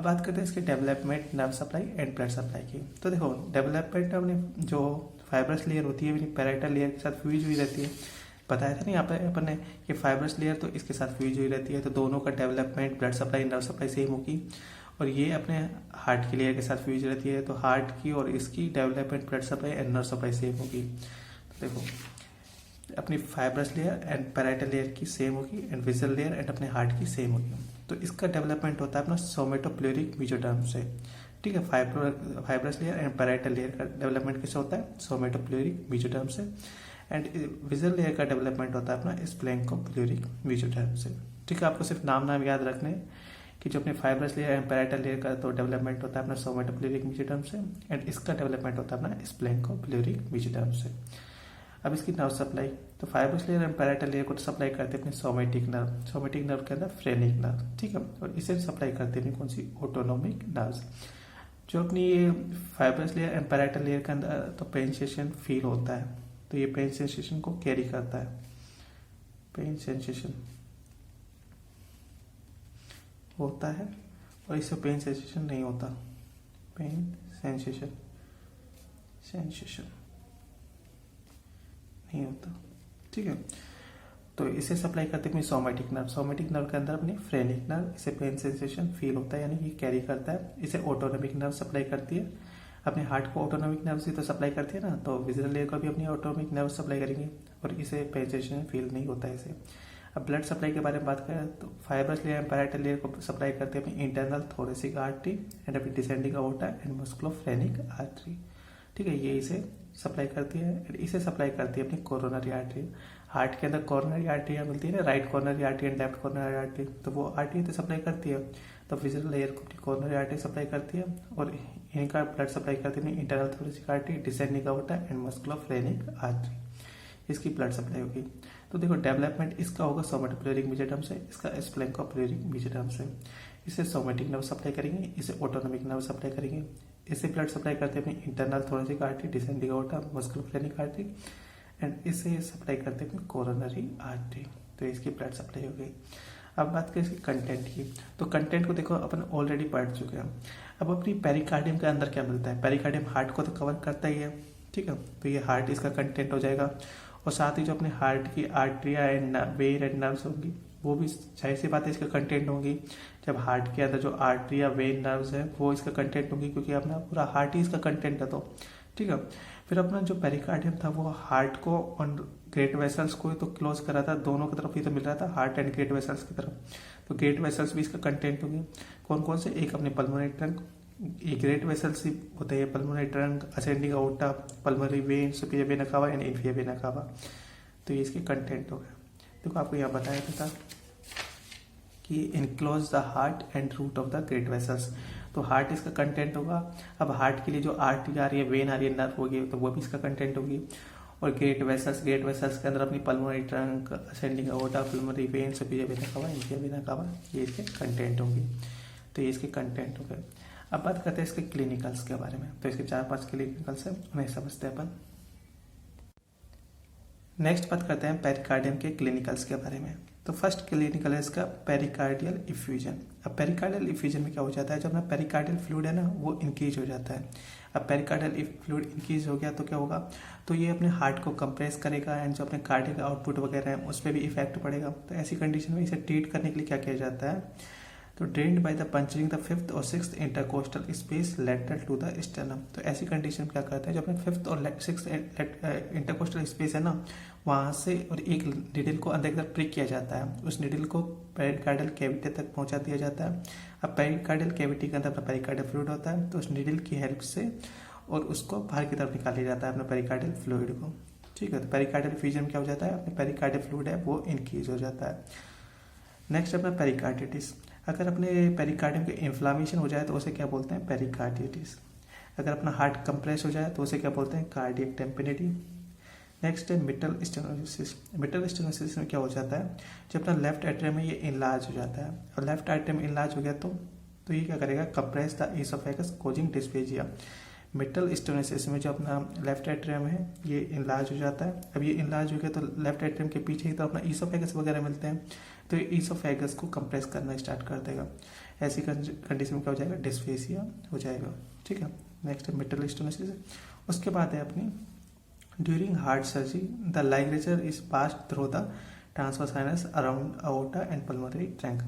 बात करते हैं इसके development, nerve supply and blood supply की। तो देखो डेवलपमेंट अपने जो फाइब्रस लेयर होती है पैराइटल लेयर के साथ फ्यूज हुई रहती है। बताया था नहीं यहाँ पर अपन ने कि फाइब्रस लेयर तो इसके साथ फ्यूज हुई रहती है, तो दोनों का development, blood supply, nerve supply same होगी। और ये अपने हार्ट की लेयर के साथ फ्यूज रहती है, तो हार्ट की और इसकी development, blood supply and nerve supply same होगी। तो देखो अपनी fibrous layer and parietal layer की सेम होगी एंड विजल लेयर एंड अपने हार्ट की सेम होगी। तो इसका डेवलपमेंट होता है अपना सोमेटोप्लूरिक मेसोडर्म से। ठीक है, fibrous layer and parietal layer का डेवलपमेंट किससे होता है? सोमेटोप्लूरिक मेसोडर्म से। एंड विजल लेयर का डेवलपमेंट होता है अपना स्प्लैंकोप्लूरिक मेसोडर्म से। ठीक है, आपको सिर्फ नाम याद रखने कि जो अपने fibrous layer and parietal layer का तो डेवलपमेंट होता है अपना सोमेटोप्लूरिक मेसोडर्म से एंड इसका डेवलपमेंट होता है अपना स्प्लैंकोप्लूरिक मेसोडर्म से। अब इसकी नर्व सप्लाई, तो fibrous layer and parietal layer को सप्लाई करते हैं अपने सोमेटिक नर्व के अंदर फ्रेनिक नर्व। ठीक है, और इसे सप्लाई करते हैं कौन सी? Autonomic nerves. जो अपनी ये fibrous layer and parietal layer के अंदर तो पेन सेंसेशन फील होता है, तो ये पेन सेंसेशन को कैरी करता है। पेन सेंसेशन होता है और इससे पेन सेंसेशन नहीं होता। पेन सेंसेशन नहीं होता। ठीक है, तो इसे सप्लाई करते हैं सोमेटिक नर्व के अंदर अपनी फ्रेनिक नर्व, इसे पेन सेंसेशन फील होता है यानी कि कैरी करता है। इसे ऑटोनोमिक नर्व सप्लाई करती है। अपने हार्ट को ऑटोनोमिक नर्व से तो सप्लाई करती है ना, तो विजुअल लेयर को भी अपनी ऑटोनोमिक नर्व सप्लाई करेंगे और इसे पेन सेंसेशन फील नहीं होता है इसे। अब ब्लड सप्लाई के बारे में बात करें तो fibrous layer and parietal layer को सप्लाई करते हैं अपनी इंटरनल थोरेसिक आर्टरी एंड अपनी descending aorta and musculophrenic artery. ठीक है, ये इसे सप्लाई करती है। इसे सप्लाई करती है अपनी कोरोनरी आर्टरी। हार्ट के अंदर कोरोनरी आर्टरियाँ मिलती है ना, right coronary artery and left coronary artery, तो वो आर्टरी तो सप्लाई करती है। तो विजुअल लेयर को अपनी कोरोनरी आर्टरी सप्लाई करती है और इनका ब्लड सप्लाई करती है internal thoracic artery, descending aorta and musculophrenic artery. इसकी ब्लड सप्लाई होगी। तो देखो डेवलपमेंट इसका होगा सोमेटोप्लूरिक मेसोडर्म से, इसका स्प्लैंकोप्लूरिक मेसोडर्म से। इसे सोमेटिक नर्व सप्लाई करेंगे, इसे ऑटोनोमिक नर्व सप्लाई करेंगे। इसे ब्लड सप्लाई करते हैं अपनी internal thoracic artery, descending aorta, musculophrenic artery and इसे सप्लाई करते हैं अपनी कोरोनरी आर्टरी। तो इसकी ब्लड सप्लाई हो गई। अब बात करें इसके कंटेंट की, तो कंटेंट को देखो अपन ऑलरेडी पढ़ चुके हैं। अब अपनी पेरिकार्डियम के अंदर क्या मिलता है? पेरिकार्डियम हार्ट को तो कवर करता ही है। ठीक है, तो ये हार्ट इसका कंटेंट हो जाएगा और साथ ही जो अपने हार्ट की आर्टरिया एंड वेन एंड नर्व्स होंगी वो भी जाहिर सी बात है इसका कंटेंट होंगी। जब हार्ट के अंदर जो आर्टरिया, वेन, नर्व्स है वो इसका कंटेंट होंगी, क्योंकि अपना पूरा हार्ट ही इसका कंटेंट है। तो ठीक है, फिर अपना जो पेरिकार्डियम था वो हार्ट को और ग्रेट वेसल्स को तो क्लोज करा था, दोनों की तरफ ही तो मिल रहा था, हार्ट एंड ग्रेट वेसल्स की तरफ। तो ग्रेट वेसल्स भी इसका कंटेंट होंगे। कौन कौन से? एक अपने पल्मोनरी ट्रंक, ये ग्रेट वेसल्स होते हैं pulmonary trunk, ascending aorta, pulmonary vein, superior vena cava and inferior vena cava. तो ये इसके कंटेंट हो गए। देखो आपको यहाँ बताया था कि enclose the heart and root of the great vessels, तो हार्ट इसका कंटेंट होगा। अब हार्ट के लिए जो आर्टरी आ रही है, वेन आ रही है, नर्व होगी, तो वो भी इसका कंटेंट होगी। और ग्रेट वेसल्स के अंदर अपनी pulmonary trunk, ascending aorta, pulmonary vein, superior vena cava, inferior vena cava, ये इसके कंटेंट होंगी। तो ये इसके कंटेंट हो गए। अब बात करते हैं इसके क्लिनिकल्स के बारे में। तो इसके 4-5 क्लिनिकल्स है, उन्हें समझते हैं अपन। नेक्स्ट बात करते हैं पेरिकार्डियम के क्लिनिकल्स के बारे में। तो फर्स्ट क्लिनिकल है इसका पेरिकार्डियल इफ्यूजन। अब पेरिकार्डियल इफ्यूजन में क्या हो जाता है? जब अपना पेरिकार्डियल फ्लूइड है ना वो इंक्रीज हो जाता है। अब पेरिकार्डियल फ्लूइड इंक्रीज हो गया तो क्या होगा? तो ये अपने हार्ट को कंप्रेस करेगा एंड जो अपने कार्डियक आउटपुट वगैरह है उस पर भी इफेक्ट पड़ेगा। तो ऐसी कंडीशन में इसे ट्रीट करने के लिए क्या किया जाता है? तो drained by the puncturing the 5th और 6th intercostal space lateral to the sternum. तो ऐसी कंडीशन में क्या करते हैं? जब अपने 5th और 6th इंटरकोस्टल स्पेस है ना, वहां से और एक निडल को अंदर की तरफ प्रिक किया जाता है, उस निडल को पेरिकार्डियल कैविटी तक पहुंचा दिया जाता है। अब पेरिकार्डियल कैविटी के अंदर अपना पेरिकार्डियल फ्लूइड होता है, तो उस निडल की हेल्प से और उसको बाहर की तरफ निकाल लिया जाता है अपने पेरिकार्डियल फ्लूइड को। ठीक है, तो पेरिकार्डियल फ्यूजन क्या हो जाता है? अपने पेरिकार्डियल फ्लूइड है वो इंक्रीज हो जाता है। नेक्स्ट अपना पेरिकार्डिटिस। अगर अपने पेरिकार्डियम के इन्फ्लामेशन हो जाए तो उसे क्या बोलते हैं? पेरिकार्डिटिस। अगर अपना हार्ट कंप्रेस हो जाए तो उसे क्या बोलते हैं? कार्डियक टेम्पिनिटी। नेक्स्ट है मिटल स्टेनोसिस। मिटल स्टेनोसिस में क्या हो जाता है? जब अपना लेफ्ट एट्रियम में ये इनलार्ज हो जाता है और लेफ्ट एट्रियम इनलार्ज हो गया तो ये क्या करेगा? Compress the oesophagus causing dysphagia. Mitral stenosis में जो अपना लेफ्ट एट्रियम है ये इनलार्ज हो जाता है। अब ये इनलार्ज हो गया तो लेफ्ट एट्रियम के पीछे ही तो अपना इसोफेगस वगैरह मिलते हैं, तो ये इसोफेगस को कंप्रेस करना स्टार्ट कर देगा। ऐसी कंडीशन में क्या हो जाएगा, डिस्फेसिया हो जाएगा। ठीक है, नेक्स्ट है मिटल स्टोनोसिस। उसके बाद है अपनी during heart surgery the ligature is passed through the transverse sinus around aorta and pulmonary trunk.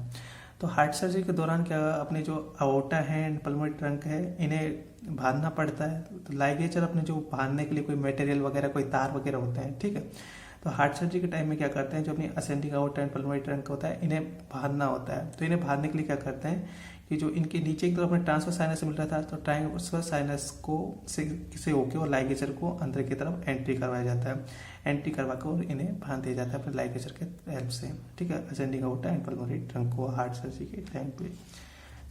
तो हार्ट सर्जरी के दौरान क्या अपने जो अओर्टा है एंड पल्मोनरी ट्रंक है इन्हें बांधना पड़ता है। तो लाइगेचर अपने जो बांधने के लिए कोई मटेरियल वगैरह कोई तार वगैरह होते हैं। ठीक है, तो हार्ट सर्जरी के टाइम में क्या करते हैं, जो अपनी असेंडिंग अओर्टा एंड पल्मोनरी ट्रंक होता है इन्हें बांधना होता है। तो इन्हें बांधने के लिए क्या करते हैं कि जो इनके नीचे की तरफ अपने ट्रांसवर्स साइनस से मिल रहा था, तो ट्रांसवर्स साइनस को से होके और लाइगेचर को अंदर की तरफ एंट्री करवाया जाता है। एंट्री करवा कर इन्हें बांध दिया जाता है अपने लाइगेचर के हेल्प से। ठीक है, असेंडिंग अओर्टा एंड पल्मोनरी ट्रंक को हार्ट सर्जरी के टाइम पे।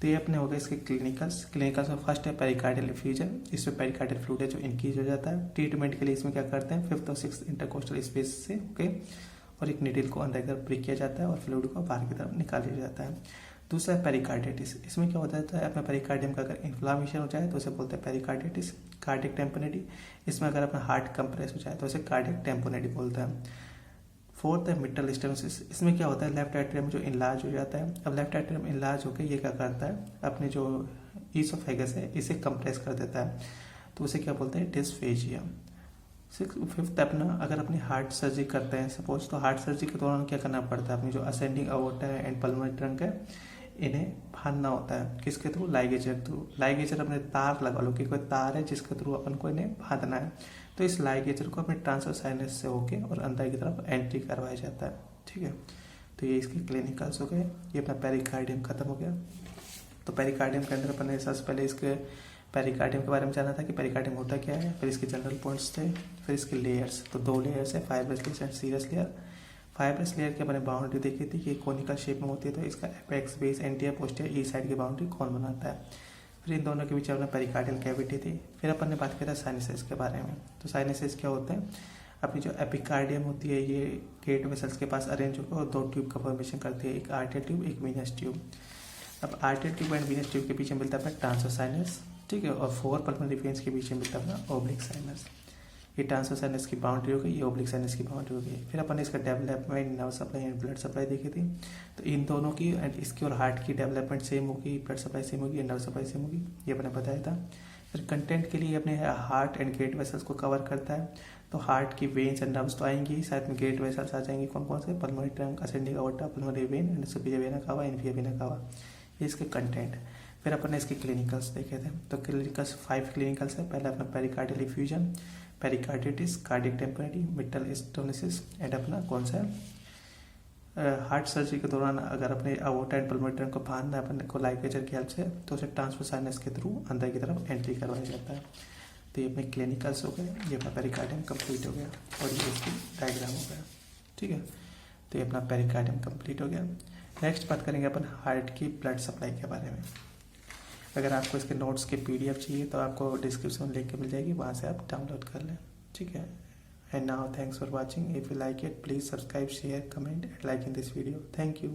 तो ये अपने हो गए इसके क्लिनिकल्स में फर्स्ट है पेरिकार्डियल इफ्यूजन। इसमें पेरिकार्डियल फ्लूइड है जो इंक्रीज हो जाता है। ट्रीटमेंट के लिए इसमें क्या करते हैं, 5th और 6th इंटरकोस्टल स्पेस से ओके और एक नीडल को अंदर की तरफ प्रिक किया जाता है और फ्लूइड को बाहर की तरफ निकाल लिया जाता है। दूसरा है पेरिकार्डिटिस। इसमें क्या होता है, अपने पेरिकार्डियम का अगर इन्फ्लामेशन हो जाए तो उसे बोलते हैं पेरिकार्डिटिस। कार्डियक टेम्पोनिटी, इसमें अगर अपना हार्ट कंप्रेस हो जाए तो उसे कार्डियक टेम्पोनिटी बोलते हैं। फोर्थ है मिटल स्टेनोसिस। इसमें क्या होता है, लेफ्ट एट्रियम जो इनलार्ज हो जाता है। अब लेफ्ट एट्रियम इनलार्ज होकर ये क्या करता है, अपने जो ईसोफेगस है इसे कंप्रेस कर देता है, तो उसे क्या बोलते हैं, डिस्फेजिया। फिफ्थ अपना अगर अपनी हार्ट सर्जरी करते हैं सपोज, तो हार्ट सर्जरी के दौरान क्या करना पड़ता है, अपनी जो असेंडिंग अओर्टा है एंड पल्मोनरी ट्रंक है इन्हें बांधना होता है। किसके थ्रू, लाइगेचर थ्रू। लाइगेचर अपने तार लगा लो कि कोई तार है जिसके थ्रू अपन को इन्हें बांधना है। तो इस लाइगेचर को अपने ट्रांसवर्स साइनस से होके और अंदर की तरफ एंट्री करवाया जाता है। ठीक है, तो ये इसके क्लिनिकल्स हो गए। ये अपना पेरिकार्डियम खत्म हो गया। तो पेरिकार्डियम के अंदर अपन ने सबसे पहले इसके पेरिकार्डियम के बारे में जाना था कि पेरिकार्डियम होता क्या है, फिर इसके जनरल पॉइंट्स थे, फिर इसके लेयर्स। तो 2 लेयर्स है, fibrous layer and serous layer. Fibrous layer की अपने बाउंड्री देखी थी कि कोनिकल शेप में होती है, तो इसका एपेक्स, बेस, एंटीरियर, पोस्टीरियर, ई साइड की बाउंड्री कौन बनाता है। फिर इन दोनों के बीच अपना पेरिकार्डियल कैविटी थी। फिर अपन ने बात किया था साइनसेस के बारे में। तो साइनसेस क्या होते हैं, अपनी जो एपिकार्डियम होती है ये गेट वेसल्स के पास अरेंज होकर और 2 ट्यूब का फॉर्मेशन करती है, एक आर्टियल ट्यूब, एक वीनस ट्यूब। अब आर्टियल ट्यूब एंड वीनस ट्यूब के पीछे मिलता है ट्रांसवर्स साइनस। ठीक है, और 4 पल्मोनरी वेन्स के बीच में मिलता है अपना ओब्लिक साइनस। ये ट्रांसवर्स साइनस की बाउंड्री हो गई, ये ओब्लिक साइनस की बाउंड्री हो गई। फिर अपन ने इसका development, nerve supply and blood supply देखी थी। तो इन दोनों की एंड इसकी और हार्ट की डेवलपमेंट सेम होगी, ब्लड सप्लाई सेम होगी, नर्व सप्लाई सेम होगी, ये अपने बताया था। फिर कंटेंट के लिए अपने हार्ट एंड गेट वेसल्स को कवर करता है। तो हार्ट की वेन्स एंड नर्व्स तो आएंगी, साथ में गेट वेसल्स आ जाएंगे। कौन कौन से, pulmonary trunk, ascending aorta, pulmonary vein and superior vena cava, inferior vena cava, ये इसके कंटेंट। फिर अपन ने इसके क्लिनिकल्स देखे थे। तो क्लिनिकल्स 5 क्लिनिकल्स है। पहला अपना pericardial effusion, pericarditis, cardiac tamponade, mitral stenosis and अपना कौन सा हार्ट सर्जरी के दौरान अगर अपने अओर्टा एंड पल्मोनरी ट्रंक को बांधना है अपन को लाइगेचर की हेल्प से, तो उसे ट्रांसवर्स साइनस के थ्रू अंदर की तरफ एंट्री करवाया जाता है। तो ये अपने क्लिनिकल्स हो गए, ये अपना पेरिकार्डियम कंप्लीट हो गया और ये इसकी डायग्राम हो गया। ठीक है, तो ये अपना पेरिकार्डियम कंप्लीट हो गया। नेक्स्ट बात करेंगे अपन हार्ट की ब्लड सप्लाई के बारे में। अगर आपको इसके नोट्स के PDF चाहिए तो आपको डिस्क्रिप्शन में लिंक मिल जाएगी, वहाँ से आप डाउनलोड कर लें। ठीक है, and now thanks for watching. If you like it please subscribe, share, comment and like in this video. Thank you.